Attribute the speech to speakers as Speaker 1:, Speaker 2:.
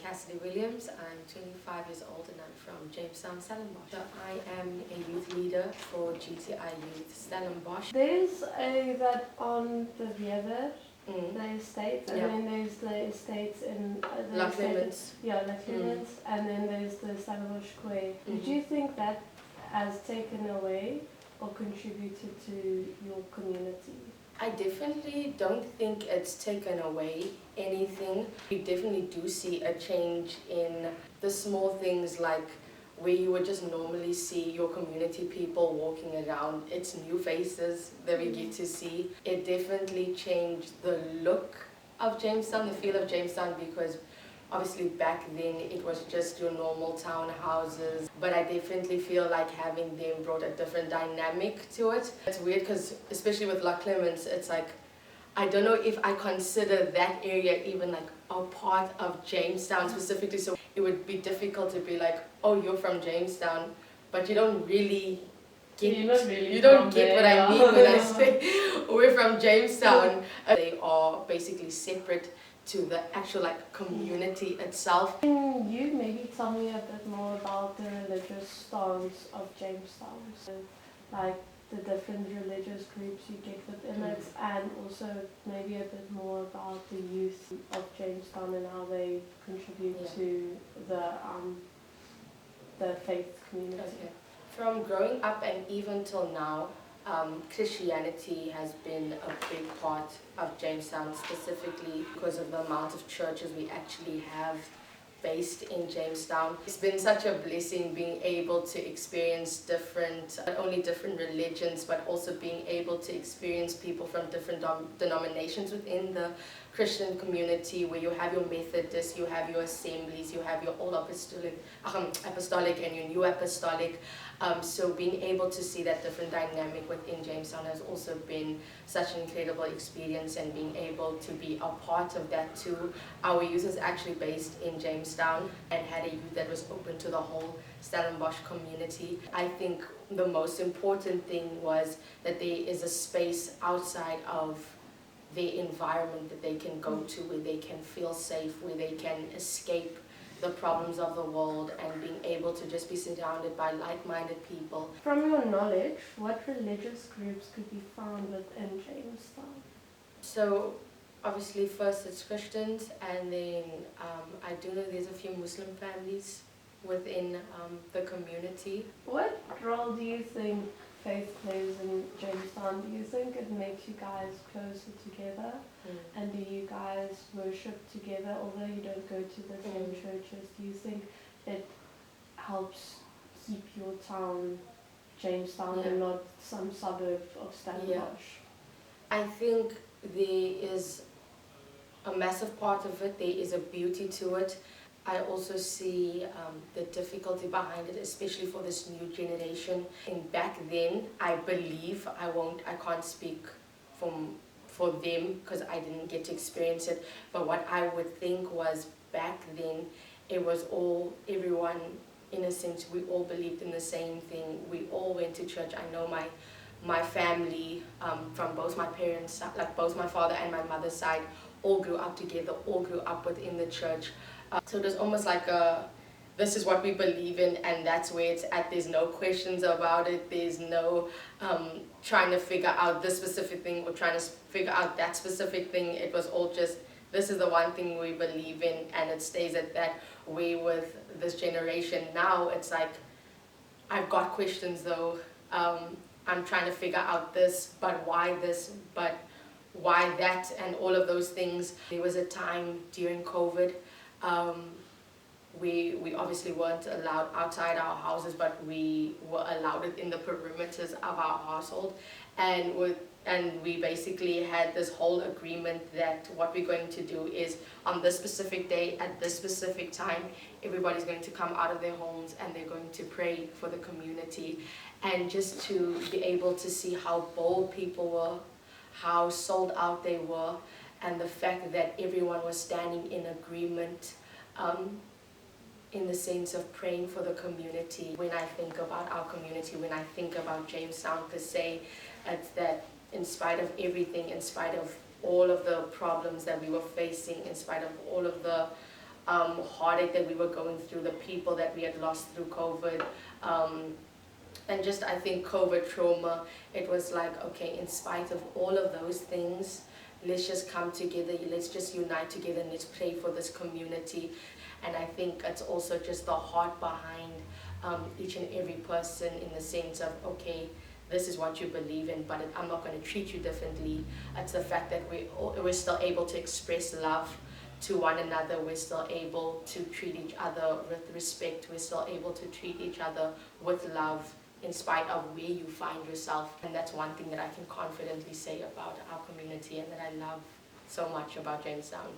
Speaker 1: Cassidy Williams. I'm 25 years old and I'm from Jamestown, Stellenbosch. So I am a youth leader for GTI Youth Stellenbosch.
Speaker 2: There's that on the river, the estates, and then there's the estates in
Speaker 1: La Clements.
Speaker 2: Yeah, La Clements, and then there's the Stellenbosch Square. Did you think that has taken away or contributed to your community?
Speaker 1: I definitely don't think it's taken away anything. You definitely do see a change in the small things, like where you would just normally see your community people walking around. It's new faces that we get to see. It definitely changed the look of Jamestown, the feel of Jamestown, because obviously back then it was just your normal townhouses, but I definitely feel like having them brought a different dynamic to it. It's weird because especially with La Clements, it's like, I don't know if I consider that area even like a part of Jamestown specifically, so it would be difficult to be like, oh, you're from Jamestown, but you don't really get, you don't get what I mean when I say we're from Jamestown. They are basically separate to the actual like community itself.
Speaker 2: Can you maybe tell me a bit more about the religious stance of Jamestown? So, like the different religious groups you get within it, and also maybe a bit more about the youth of Jamestown and how they contribute to the faith community.
Speaker 1: Okay. From growing up and even till now, Christianity has been a big part of Jamestown, specifically because of the amount of churches we actually have based in Jamestown. It's been such a blessing being able to experience different, not only different religions, but also being able to experience people from different denominations within the Christian community, where you have your Methodists, you have your Assemblies, you have your Old Apostolic and your New Apostolic. So being able to see that different dynamic within Jamestown has also been such an incredible experience, and being able to be a part of that too. Our youth is actually based in Jamestown and had a youth that was open to the whole Stellenbosch community. I think the most important thing was that there is a space outside of their environment that they can go to, where they can feel safe, where they can escape the problems of the world, and being able to just be surrounded by like-minded people.
Speaker 2: From your knowledge, what religious groups could be found within Jamestown?
Speaker 1: So obviously first it's Christians, and then I do know there's a few Muslim families within the community.
Speaker 2: What role do you think faith plays in Jamestown? Do you think it makes you guys closer together? And do you guys worship together, although you don't go to the same churches? Do you think it helps keep your town Jamestown and not some suburb of Stellenbosch?
Speaker 1: I think there is a massive part of it. There is a beauty to it. I also see the difficulty behind it, especially for this new generation. And back then, I believe, I can't speak for them because I didn't get to experience it, but what I would think was back then, it was everyone, in a sense, we all believed in the same thing. We all went to church. I know my family, from both my parents, like both my father and my mother's side, all grew up together, all grew up within the church. So it was almost like this is what we believe in, and that's where it's at. There's no questions about it. There's no trying to figure out this specific thing or trying to figure out that specific thing. It was all just, this is the one thing we believe in, and it stays at that way. With this generation now, it's like, I've got questions though. I'm trying to figure out this, but why this, but why that, and all of those things. There was a time during COVID, we obviously weren't allowed outside our houses, but we were allowed it in the perimeters of our household, and we basically had this whole agreement that what we're going to do is on this specific day at this specific time, everybody's going to come out of their homes and they're going to pray for the community. And just to be able to see how bold people were, how sold out they were, and the fact that everyone was standing in agreement, in the sense of praying for the community. When I think about our community, when I think about Jamestown per se, it's that in spite of everything, in spite of all of the problems that we were facing, in spite of all of the heartache that we were going through, the people that we had lost through COVID, and just I think COVID trauma, it was like, okay, in spite of all of those things, let's just come together, let's just unite together and let's pray for this community. And I think it's also just the heart behind each and every person, in the sense of, okay, this is what you believe in, but I'm not going to treat you differently. It's the fact that we're still able to express love to one another, we're still able to treat each other with respect, we're still able to treat each other with love, in spite of where you find yourself. And that's one thing that I can confidently say about our community and that I love so much about Jamestown.